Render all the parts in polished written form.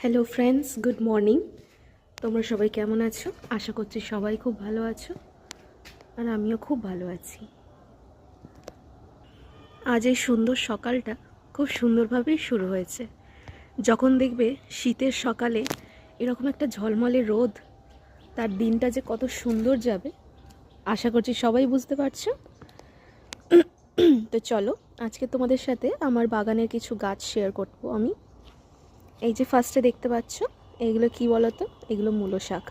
Hello friends, good morning. তোমরা সবাই কেমন আছো? আশা করছি সবাই খুব ভালো আছো, আর আমিও খুব ভালো আছি। আজ এই সুন্দর সকালটা খুব সুন্দরভাবেই শুরু হয়েছে। যখন দেখবে শীতের সকালে এরকম একটা ঝলমলে রোদ, তার দিনটা যে কত সুন্দর যাবে আশা করছি সবাই বুঝতে পারছো। তো চলো, আজকে তোমাদের সাথে আমার বাগানের কিছু গাছ শেয়ার করবো আমি। এই যে ফার্স্টে দেখতে পাচ্ছ, এইগুলো কি বলো তো? এগুলো মূলো শাক।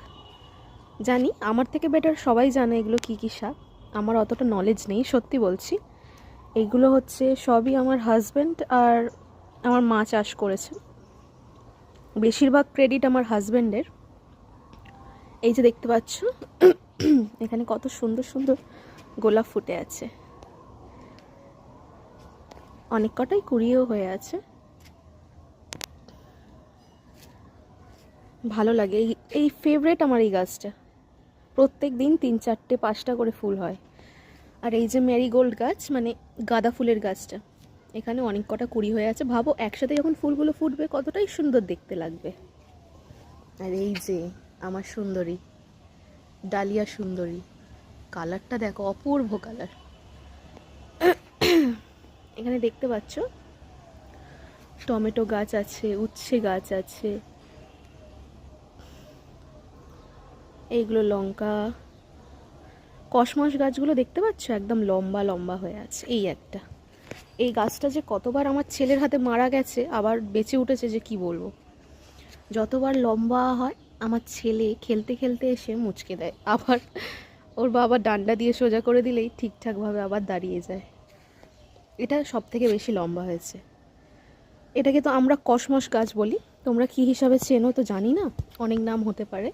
জানি আমার থেকে বেটার সবাই জানে এগুলো কি কি শাক, আমার অতটা নলেজ নেই সত্যি বলছি। এইগুলো হচ্ছে সবই আমার হাজব্যান্ড আর আমার মা চাষ করেছে, বেশিরভাগ ক্রেডিট আমার হাজব্যান্ডের। এই যে দেখতে পাচ্ছ এখানে কত সুন্দর সুন্দর গোলাপ ফুটে আছে, অনেক কটাই কুড়িয়েও হয়ে আছে। ভালো লাগে, এই ফেভারেট আমার এই গাছটা। প্রত্যেক দিন 3-4-5টা করে ফুল হয়। আর এই যে ম্যারিগোল্ড গাছ, মানে গাঁদা ফুলের গাছটা, এখানে অনেক কটা কুড়ি হয়ে আছে। ভাবো একসাথে যখন ফুলগুলো ফুটবে কতটাই সুন্দর দেখতে লাগবে। আর এই যে আমার সুন্দরী, ডালিয়া সুন্দরী, কালারটা দেখো, অপূর্ব কালার। এখানে দেখতে পাচ্ছ টমেটো গাছ আছে, উচ্ছে গাছ আছে, এইগুলো লঙ্কা। কসমস গাছগুলো দেখতে পাচ্ছ একদম লম্বা লম্বা হয়ে আছে। এই একটা, এই গাছটা যে কতবার আমার ছেলের হাতে মারা গেছে আবার বেঁচে উঠেছে যে কি বলবো। যতবার লম্বা হয় আমার ছেলে খেলতে খেলতে এসে মুচকে দেয়, আবার ওর বাবা ডান্ডা দিয়ে সোজা করে দিলেই ঠিকঠাকভাবে আবার দাঁড়িয়ে যায়। এটা সব থেকে বেশি লম্বা হয়েছে। এটাকে তো আমরা কসমস গাছ বলি, তোমরা কি হিসাবে চেনো তো জানি না, অনেক নাম হতে পারে,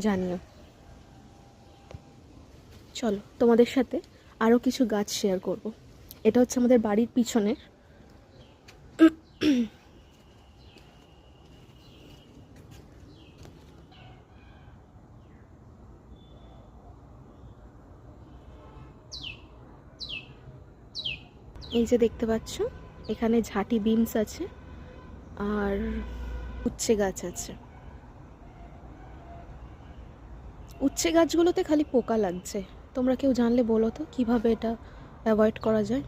জানিও। চলো তোমাদের সাথে আরও কিছু গাছ শেয়ার করব। এটা হচ্ছে আমাদের বাড়ির পিছনের। এই যে দেখতে পাচ্ছ এখানে ঝাঁটি বিনস আছে আর উচ্ছে গাছ আছে। উচ্ছে গাছগুলোতে খালি পোকা লাগছে, তোমরা কেউ জানলে বলো তো কিভাবে এটা অ্যাভয়েড করা যায়।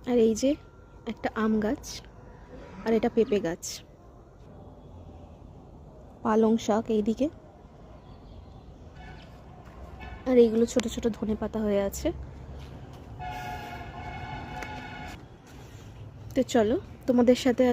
আর এই যে একটা আম গাছ, আর এটা পেঁপে গাছ, পালং শাক এইদিকে, আর এইগুলো ছোট ছোট ধনে পাতা হয়ে আছে। তো চলো তোমাদের সাথে